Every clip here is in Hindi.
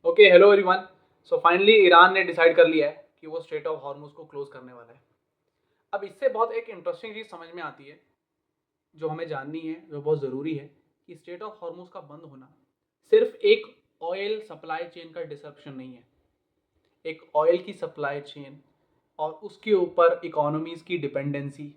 Okay, hello everyone. So finally Iran ने डिसाइड कर लिया है कि वो स्ट्रेट ऑफ हॉर्मुज को क्लोज करने वाला है। अब इससे बहुत एक इंटरेस्टिंग चीज़ समझ में आती है, जो हमें जाननी है, जो बहुत ज़रूरी है कि स्ट्रेट ऑफ हॉर्मुज का बंद होना सिर्फ एक ऑयल सप्लाई चेन का डिसरप्शन नहीं है। एक ऑयल की सप्लाई चेन और उसके ऊपर इकोनॉमीज की डिपेंडेंसी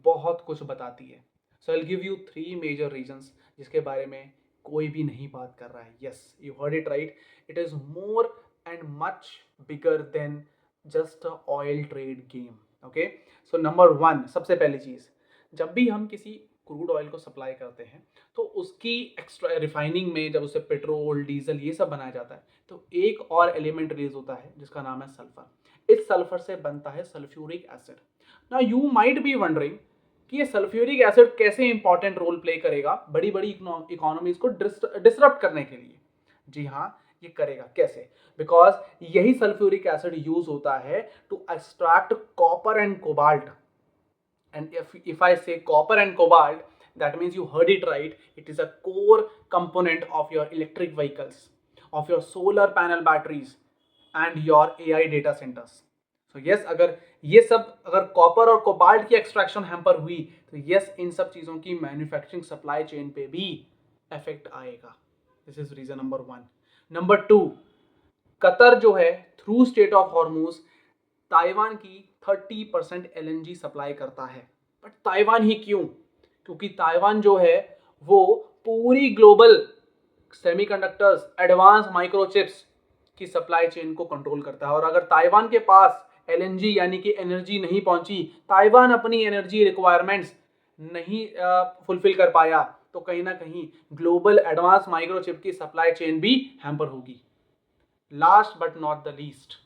बहुत कुछ बताती है। So I will give you three major reasons जिसके बारे में कोई भी नहीं बात कर रहा है। Yes, you heard it right. It is more and much bigger than just a oil trade game. Okay, so number one, सबसे पहली चीज, जब भी हम किसी क्रूड ऑयल को सप्लाई करते हैं तो उसकी एक्स्ट्रा रिफाइनिंग में जब उसे पेट्रोल डीजल ये सब बनाया जाता है तो एक और एलिमेंट रिलीज होता है जिसका नाम है सल्फर। इस सल्फर से बनता है sulphuric acid. Now you might be wondering कि ये सल्फ्यूरिक एसिड कैसे इंपॉर्टेंट रोल प्ले करेगा बड़ी बड़ी इकोनॉमीज को डिसरप्ट करने के लिए। जी हाँ, ये करेगा कैसे? बिकॉज यही सल्फ्यूरिक एसिड यूज होता है to extract copper and cobalt. And if I say copper and cobalt, that means you heard it right. It is a core component of your electric vehicles, of your solar panel batteries, and your AI data centers. So yes, अगर ये सब अगर कॉपर और कोबाल्ट की एक्सट्रैक्शन हैम्पर हुई तो यस, इन सब चीज़ों की मैन्युफैक्चरिंग सप्लाई चेन पे भी इफेक्ट आएगा। This is reason number one. Number two, Qatar जो है through state of Hormuz Taiwan की 30% एलएनजी सप्लाई करता है। बट ताइवान ही क्यों? क्योंकि ताइवान जो है वो पूरी ग्लोबल सेमीकंडक्टर्स, एडवांस माइक्रोचिप्स की सप्लाई चेन को कंट्रोल करता है। और अगर ताइवान के पास एलएनजी यानी कि एनर्जी नहीं पहुंची, ताइवान अपनी एनर्जी रिक्वायरमेंट्स नहीं फुलफिल कर पाया, तो कहीं ना कहीं ग्लोबल एडवांस माइक्रोचिप की सप्लाई चेन भी हैम्पर होगी। Last but not the least,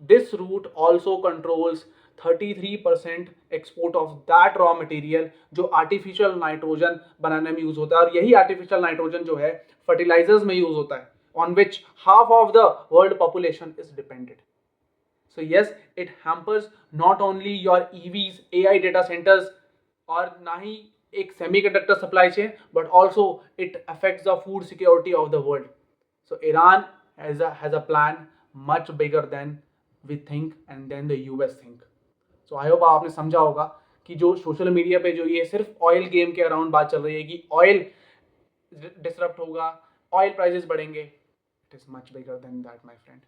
this route also controls 33% export of that raw material जो आर्टिफिशियल नाइट्रोजन बनाने में यूज होता है। और यही आर्टिफिशियल नाइट्रोजन जो है फर्टिलाइजर्स में यूज होता है, on which half of the world population is depended. So yes, it hampers not only your EVs, AI data centres, और ना ही एक semiconductor supply chain, but also it affects the food security of the world. So Iran has a plan much bigger than we think and then the US think. So I hope आपने समझा होगा कि जो सोशल मीडिया पे जो ये सिर्फ ऑयल गेम के अराउंड बात चल रही है कि ऑयल डिसरप्ट होगा, ऑयल प्राइसेस बढ़ेंगे, it is much bigger than that my friend.